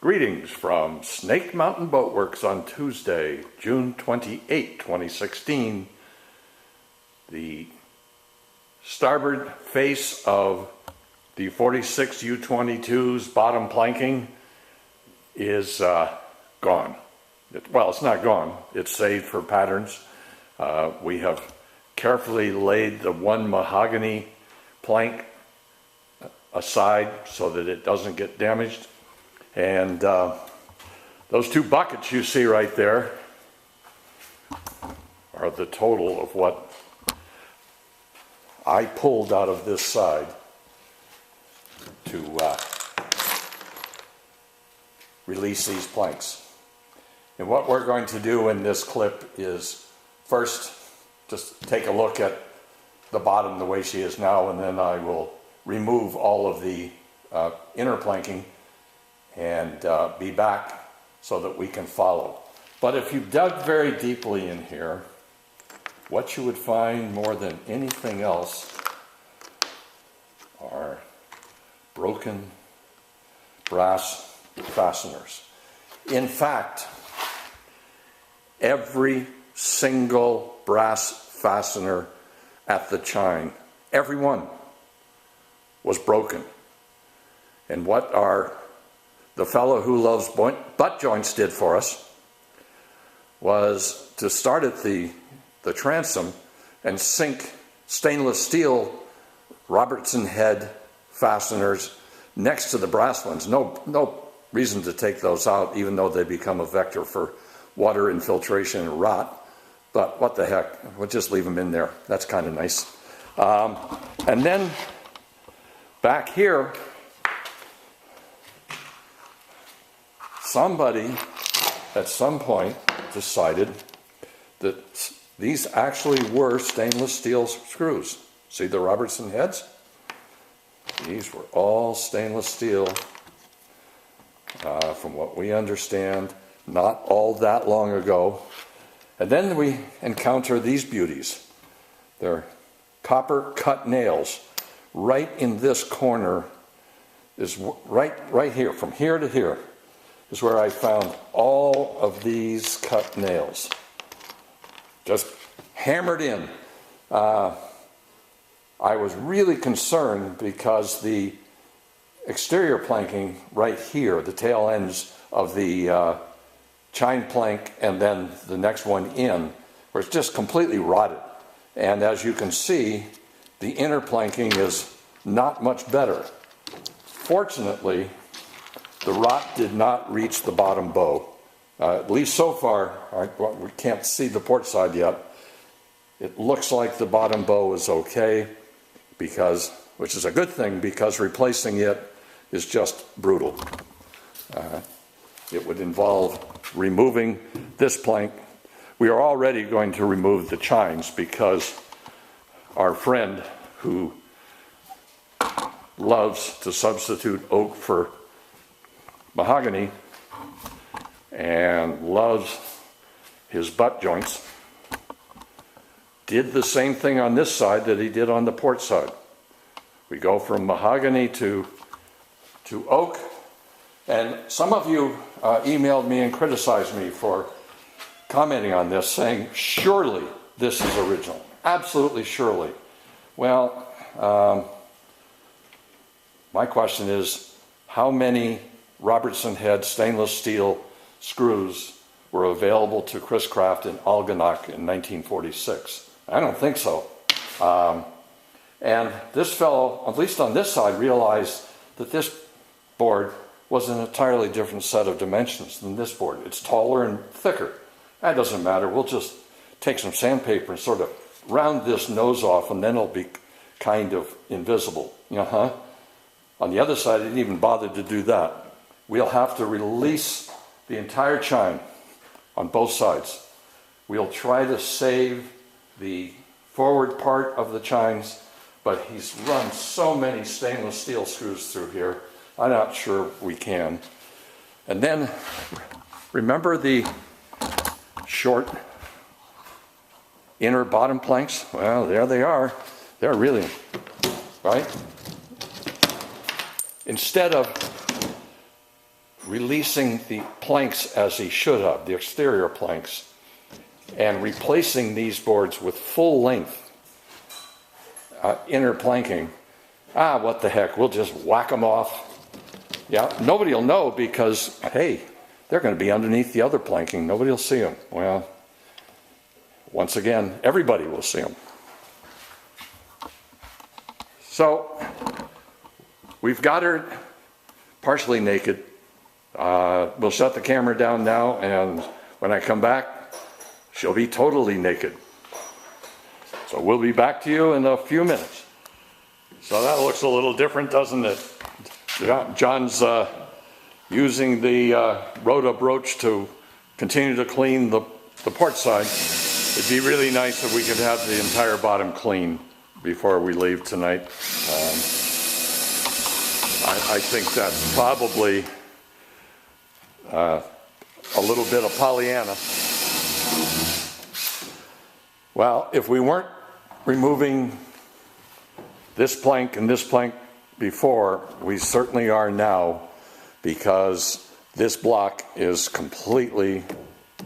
Greetings from Snake Mountain Boat Works on Tuesday, June 28, 2016. The starboard face of the 46 U22's bottom planking is gone. Well, it's not gone. It's saved for patterns. We have carefully laid the one mahogany plank aside so that it doesn't get damaged. And those two buckets you see right there are the total of what I pulled out of this side to release these planks. And what we're going to do in this clip is first just take a look at the bottom the way she is now, and then I will remove all of the inner planking and be back so that we can follow. But if you dug very deeply in here, what you would find more than anything else are broken brass fasteners. In fact, every single brass fastener at the chine, every one, was broken. And what the fellow who loves butt joints did for us was to start at the transom and sink stainless steel Robertson head fasteners next to the brass ones. No reason to take those out, even though they become a vector for water infiltration and rot. But what the heck, we'll just leave them in there. That's kind of nice. And then back here, somebody at some point decided that these actually were stainless steel screws. See the Robertson heads? These were all stainless steel, from what we understand, not all that long ago. And then we encounter these beauties. They're copper cut nails. Right in this corner is right here, from here to here, is where I found all of these cut nails, just hammered in. I was really concerned because the exterior planking right here, the tail ends of the chine plank and then the next one in, was just completely rotted. And as you can see, the inner planking is not much better. Fortunately, the rot did not reach the bottom bow. At least so far, we can't see the port side yet. It looks like the bottom bow is okay, which is a good thing, because replacing it is just brutal. It would involve removing this plank. We are already going to remove the chines because our friend who loves to substitute oak for mahogany and loves his butt joints did the same thing on this side that he did on the port side. We go from mahogany to oak, and some of you emailed me and criticized me for commenting on this, saying surely this is original, absolutely surely. Well, my question is, how many Robertson head stainless steel screws were available to Chris Craft in Algonac in 1946? I don't think so. And this fellow, at least on this side, realized that this board was an entirely different set of dimensions than this board. It's taller and thicker. That doesn't matter. We'll just take some sandpaper and sort of round this nose off, and then it'll be kind of invisible. On the other side, I didn't even bother to do that. We'll have to release the entire chine on both sides. We'll try to save the forward part of the chines, but he's run so many stainless steel screws through here, I'm not sure we can. And then, remember the short inner bottom planks? Well, there they are. They're really, right? Instead of releasing the planks as he should have, the exterior planks, and replacing these boards with full length inner planking, what the heck, we'll just whack them off. Yeah, nobody will know because, hey, they're going to be underneath the other planking. Nobody will see them. Well, once again, everybody will see them. So, we've got her partially naked. We'll shut the camera down now, and when I come back, she'll be totally naked. So we'll be back to you in a few minutes. So that looks a little different, doesn't it? John's using the Rhoda brooch to continue to clean the port side. It'd be really nice if we could have the entire bottom clean before we leave tonight. I think that's probably a little bit of Pollyanna. Well, if we weren't removing this plank and this plank before, we certainly are now, because this block is completely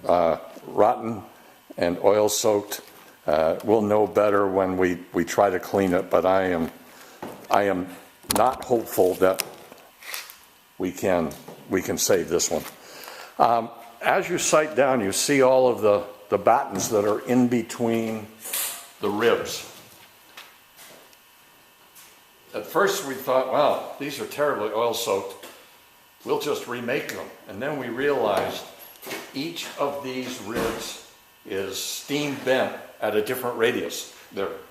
rotten and oil soaked. We'll know better when we try to clean it, but I am not hopeful that we can save this one. As you sight down, you see all of the battens that are in between the ribs. At first we thought, well, these are terribly oil soaked. We'll just remake them. And then we realized each of these ribs is steam bent at a different radius.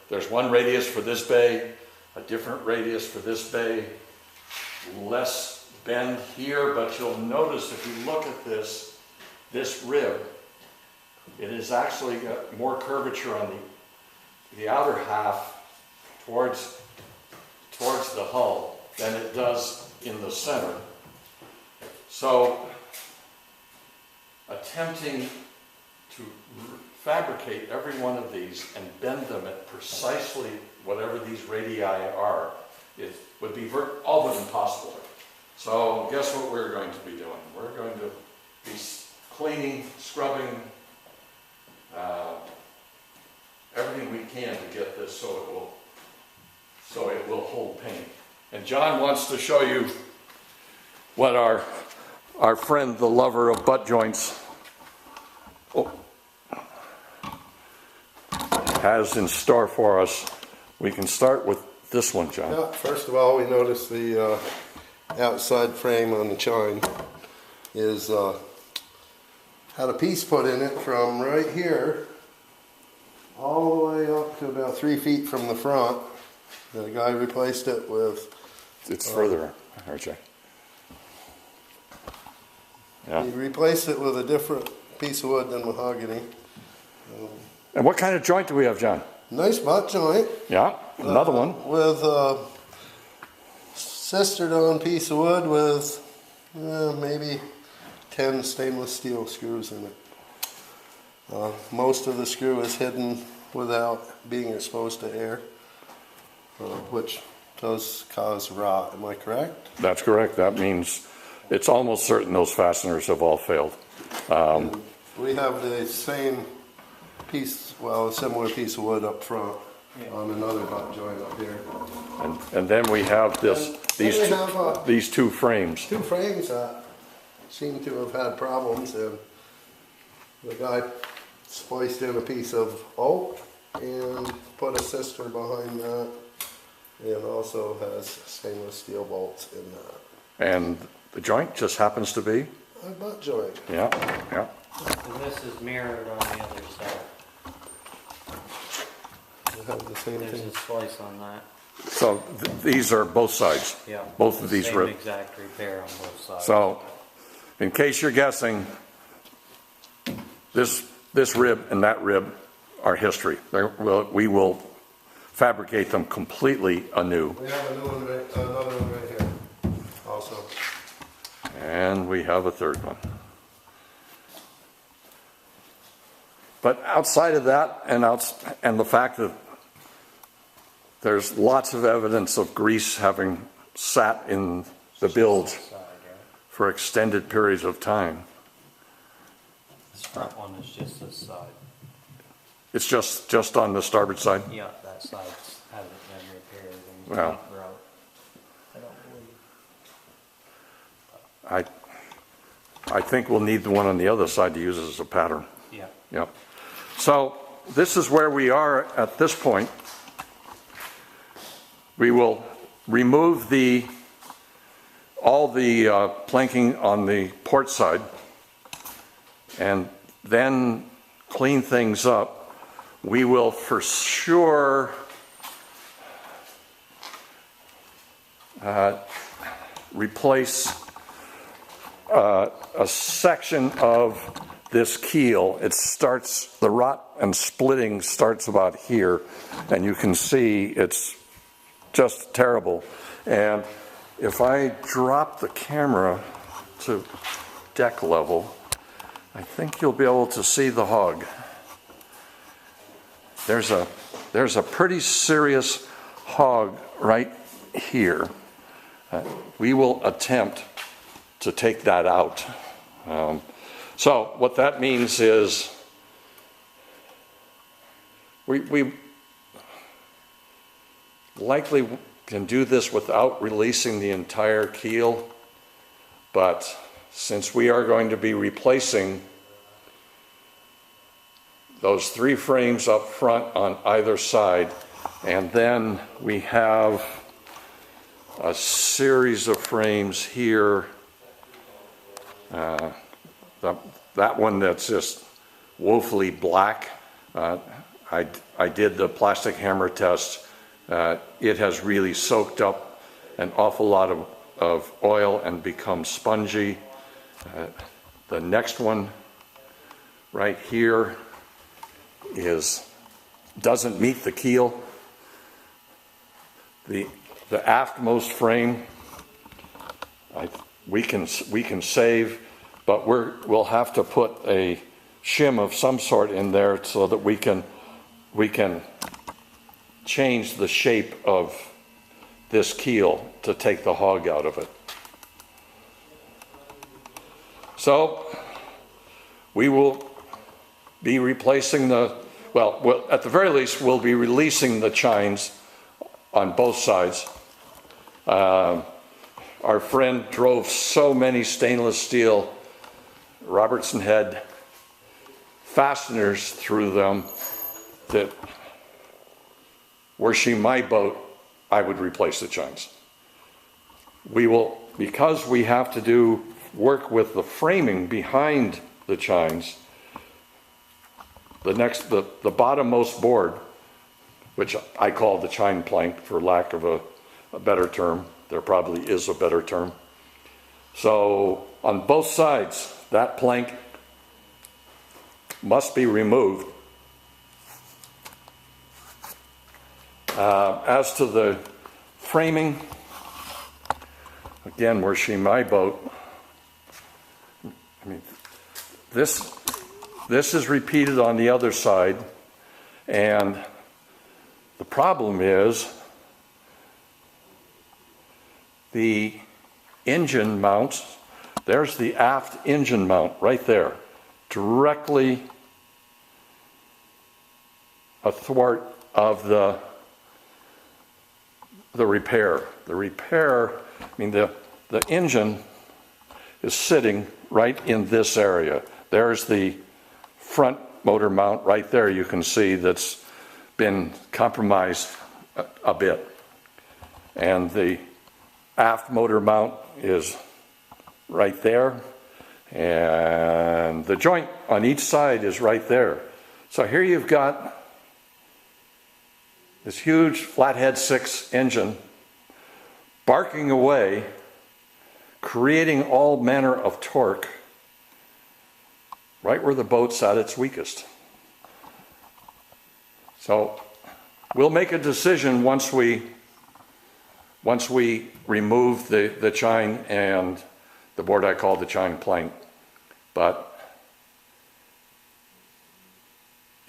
There's one radius for this bay, a different radius for this bay, less bend here, but you'll notice if you look at this rib, it is actually got more curvature on the outer half towards the hull than it does in the center. So attempting to fabricate every one of these and bend them at precisely whatever these radii are, it would be all but impossible. So guess what we're going to be doing? We're going to be cleaning, scrubbing, everything we can to get this so it will hold paint. And John wants to show you what our friend, the lover of butt joints, has in store for us. We can start with this one, John. Yeah, first of all, we notice the outside frame on the chine is had a piece put in it from right here all the way up to about 3 feet from the front. The guy replaced it with... It's further, RJ. Yeah. He replaced it with a different piece of wood than mahogany. And what kind of joint do we have, John? Nice butt joint. Yeah, another one. With a sistered on piece of wood with maybe 10 stainless steel screws in it. Most of the screw is hidden without being exposed to air, which does cause rot. Am I correct? That's correct. That means it's almost certain those fasteners have all failed. We have the same piece, well, a similar piece of wood up front on another butt joint up here. And then we have these two frames. Two frames that seem to have had problems, and the guy spliced in a piece of oak and put a sister behind that, and also has stainless steel bolts in that. And the joint just happens to be? A butt joint. Yeah, yeah. And this is mirrored on the other side. They have the same There's thing. a slice on that. So these are both sides? Yeah. Both of these same ribs? exact repair on both sides. So, in case you're guessing, this rib and that rib are history. We will fabricate them completely anew. We have another one right here also. And we have a third one. But outside of that, and the fact that there's lots of evidence of grease having sat in the bilge for extended periods of time. This front one is just this side. It's just on the starboard side? Yeah, that side's hasn't been repaired and Well. not broke. I don't believe. I think we'll need the one on the other side to use as a pattern. Yeah. Yep. So this is where we are at this point. We will remove all the planking on the port side and then clean things up. We will for sure replace a section of this keel. It starts, the rot and splitting starts about here, and you can see it's just terrible. And if I drop the camera to deck level, I think you'll be able to see the hog. There's a pretty serious hog right here. We will attempt to take that out. So what that means is we likely can do this without releasing the entire keel, but since we are going to be replacing those 3 frames up front on either side, and then we have a series of frames here. That one that's just woefully black, I did the plastic hammer test. It has really soaked up an awful lot of oil and become spongy. The next one right here doesn't meet the keel. The aftmost frame we can save, but we'll have to put a shim of some sort in there so that we can change the shape of this keel to take the hog out of it. So we will be replacing well, at the very least, we'll be releasing the chines on both sides. Our friend drove so many stainless steel Robertson head fasteners through them that were she my boat, I would replace the chines. We will, because we have to do work with the framing behind the chines, the bottommost board, which I call the chine plank for lack of a better term. There probably is a better term. So on both sides, that plank must be removed. As to the framing, again, were she my boat, I mean, this is repeated on the other side, and the problem is the engine mounts. There's the aft engine mount right there, directly athwart of the repair. The repair, I mean, the engine is sitting right in this area. There's the front motor mount right there, you can see, that's been compromised a bit. And the aft motor mount is right there. And the joint on each side is right there. So here you've got this huge flathead 6 engine barking away, creating all manner of torque right where the boat's at its weakest. So we'll make a decision once we remove the chine and the board I call the chine plank. But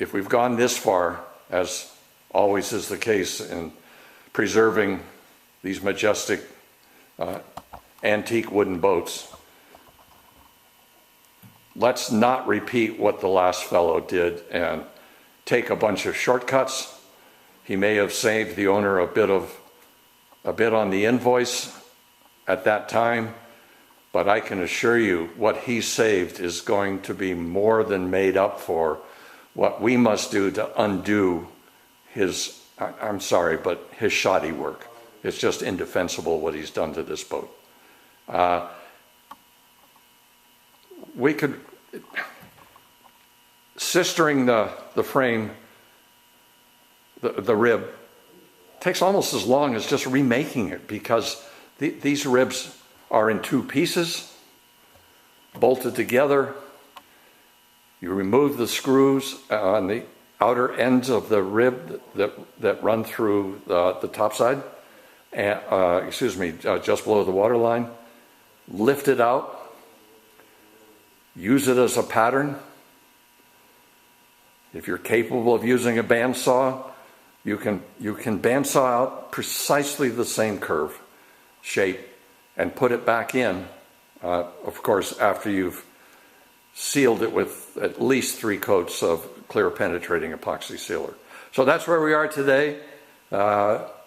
if we've gone this far, as always is the case in preserving these majestic antique wooden boats, let's not repeat what the last fellow did and take a bunch of shortcuts. He may have saved the owner a bit on the invoice at that time, but I can assure you what he saved is going to be more than made up for what we must do to undo his, I'm sorry, but his shoddy work. It's just indefensible what he's done to this boat. We could, sistering the frame, the rib, takes almost as long as just remaking it, because these ribs are in two pieces, bolted together. You remove the screws on the outer ends of the rib that run through the top side, and, just below the waterline. Lift it out. Use it as a pattern. If you're capable of using a bandsaw, you can bandsaw out precisely the same curve, shape, and put it back in, of course, after you've sealed it with at least 3 coats of clear penetrating epoxy sealer. So that's where we are today.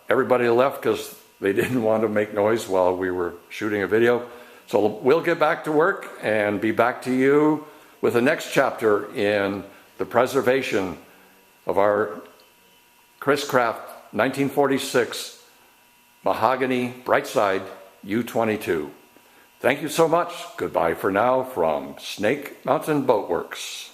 Everybody left because they didn't want to make noise while we were shooting a video. So we'll get back to work and be back to you with the next chapter in the preservation of our Chris Craft 1946 Mahogany Brightside U22. Thank you so much. Goodbye for now from Snake Mountain Boat Works.